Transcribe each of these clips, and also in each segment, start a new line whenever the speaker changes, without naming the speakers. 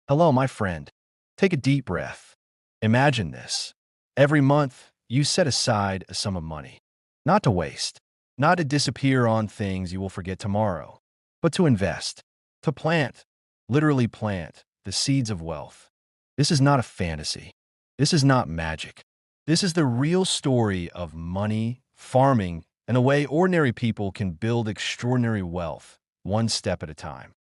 Hello, my friend. Take a deep breath. Imagine this. Every month, you set aside a sum of money. Not to waste, not to disappear on things you will forget tomorrow, but to invest, to plant, literally plant, the seeds of wealth. This is not a fantasy. This is not magic. This is the real story of money, farming, and the way ordinary people can build extraordinary wealth, one step at a time.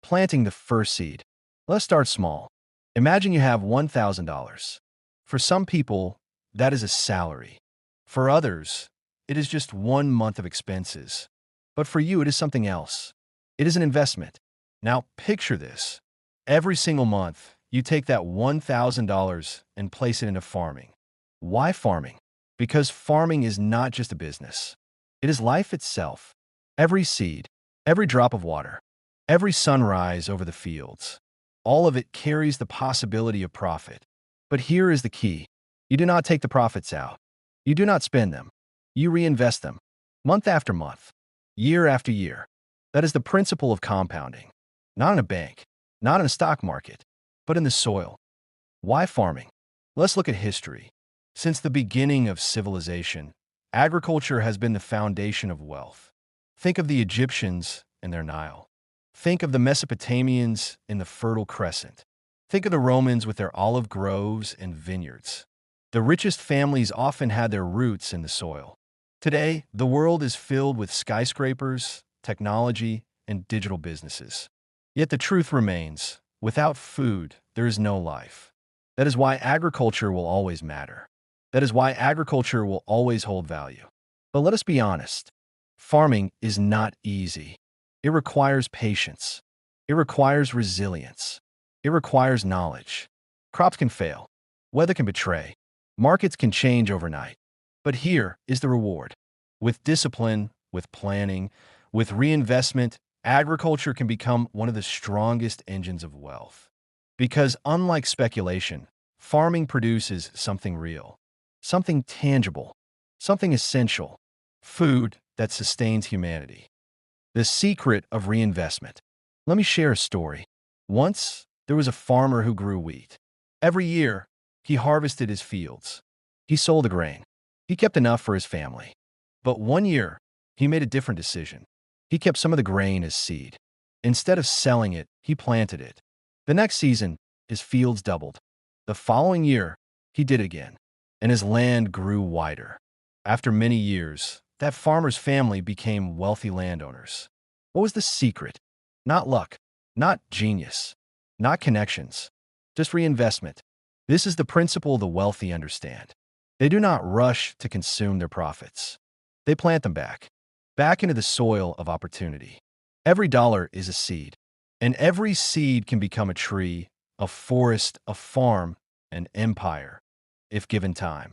Planting the first seed. Let's start small. Imagine you have $1,000. For some people, that is a salary. For others, it is just 1 month of expenses. But for you, it is something else. It is an investment. Now, picture this. Every single month, you take that $1,000 and place it into farming. Why farming? Because farming is not just a business. It is life itself. Every seed, every drop of water, every sunrise over the fields, all of it carries the possibility of profit. But here is the key. You do not take the profits out. You do not spend them. You reinvest them, month after month, year after year. That is the principle of compounding. Not in a bank, not in a stock market, but in the soil. Why farming? Let's look at history. Since the beginning of civilization, agriculture has been the foundation of wealth. Think of the Egyptians and their Nile. Think of the Mesopotamians in the Fertile Crescent. Think of the Romans with their olive groves and vineyards. The richest families often had their roots in the soil. Today, the world is filled with skyscrapers, technology, and digital businesses. Yet the truth remains, without food, there is no life. That is why agriculture will always matter. That is why agriculture will always hold value. But let us be honest, farming is not easy. It requires patience. It requires resilience. It requires knowledge. Crops can fail. Weather can betray. Markets can change overnight. But here is the reward. With discipline, with planning, with reinvestment, agriculture can become one of the strongest engines of wealth. Because unlike speculation, farming produces something real, something tangible, something essential, food that sustains humanity. The secret of reinvestment. Let me share a story. Once, there was a farmer who grew wheat. Every year, he harvested his fields. He sold the grain. He kept enough for his family. But one year, he made a different decision. He kept some of the grain as seed. Instead of selling it, he planted it. The next season, his fields doubled. The following year, he did it again, and his land grew wider. After many years, that farmer's family became wealthy landowners. What was the secret? Not luck, not genius, not connections, just reinvestment. This is the principle the wealthy understand. They do not rush to consume their profits. They plant them back into the soil of opportunity. Every dollar is a seed, and every seed can become a tree, a forest, a farm, an empire, if given time.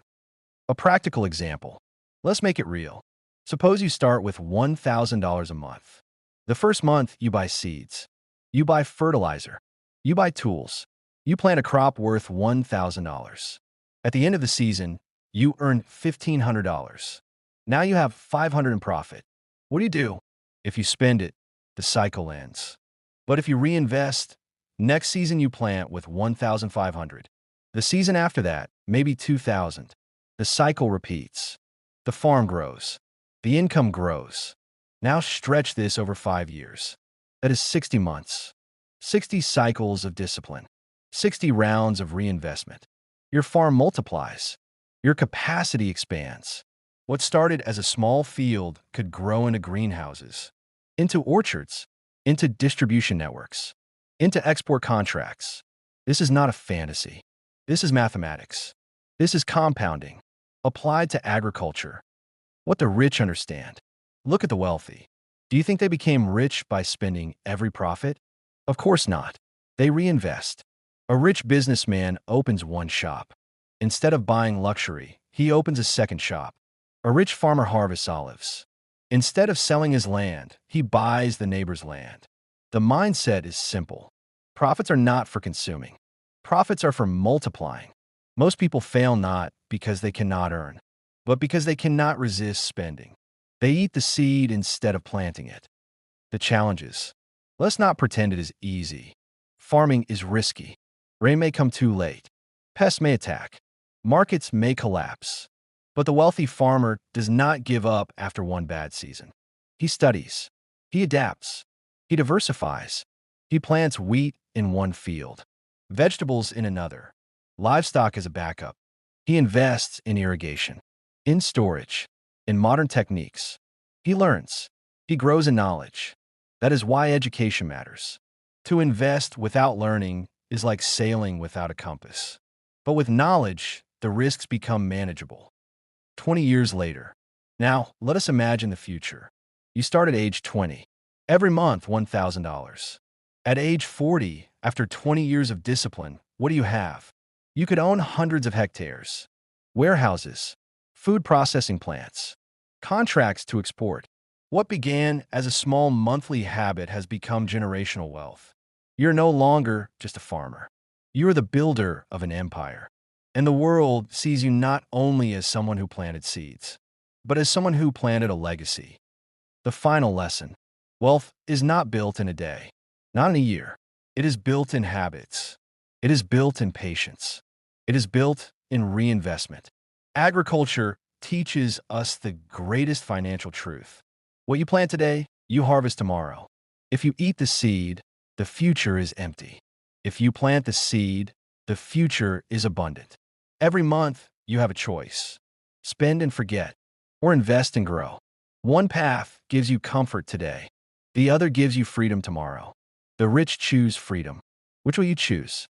A practical example. Let's make it real. Suppose you start with $1,000 a month. The first month, you buy seeds. You buy fertilizer. You buy tools. You plant a crop worth $1,000. At the end of the season, you earn $1,500. Now you have $500 in profit. What do? If you spend it, the cycle ends. But if you reinvest, next season you plant with $1,500. The season after that, maybe $2,000. The cycle repeats. The farm grows. The income grows. Now stretch this over 5 years. That is 60 months. 60 cycles of discipline. 60 rounds of reinvestment. Your farm multiplies. Your capacity expands. What started as a small field could grow into greenhouses, into orchards, into distribution networks, into export contracts. This is not a fantasy. This is mathematics. This is compounding, applied to agriculture. What the rich understand. Look at the wealthy. Do you think they became rich by spending every profit? Of course not. They reinvest. A rich businessman opens one shop. Instead of buying luxury, he opens a second shop. A rich farmer harvests olives. Instead of selling his land, he buys the neighbor's land. The mindset is simple. Profits are not for consuming. Profits are for multiplying. Most people fail not because they cannot earn, but because they cannot resist spending. They eat the seed instead of planting it. The challenges. Let's not pretend it is easy. Farming is risky. Rain may come too late. Pests may attack. Markets may collapse. But the wealthy farmer does not give up after one bad season. He studies. He adapts. He diversifies. He plants wheat in one field, vegetables in another, livestock as a backup. He invests in irrigation, in storage, in modern techniques. He learns. He grows in knowledge. That is why education matters. To invest without learning is like sailing without a compass. But with knowledge, the risks become manageable. 20 years later. Now, let us imagine the future. You start at age 20. Every month, $1,000. At age 40, after 20 years of discipline, what do you have? You could own hundreds of hectares, warehouses, food processing plants, contracts to export. What began as a small monthly habit has become generational wealth. You're no longer just a farmer. You're the builder of an empire. And the world sees you not only as someone who planted seeds, but as someone who planted a legacy. The final lesson: wealth is not built in a day, not in a year. It is built in habits. It is built in patience. It is built in reinvestment. Agriculture teaches us the greatest financial truth. What you plant today, you harvest tomorrow. If you eat the seed, the future is empty. If you plant the seed, the future is abundant. Every month, you have a choice. Spend and forget, or invest and grow. One path gives you comfort today. The other gives you freedom tomorrow. The rich choose freedom. Which will you choose?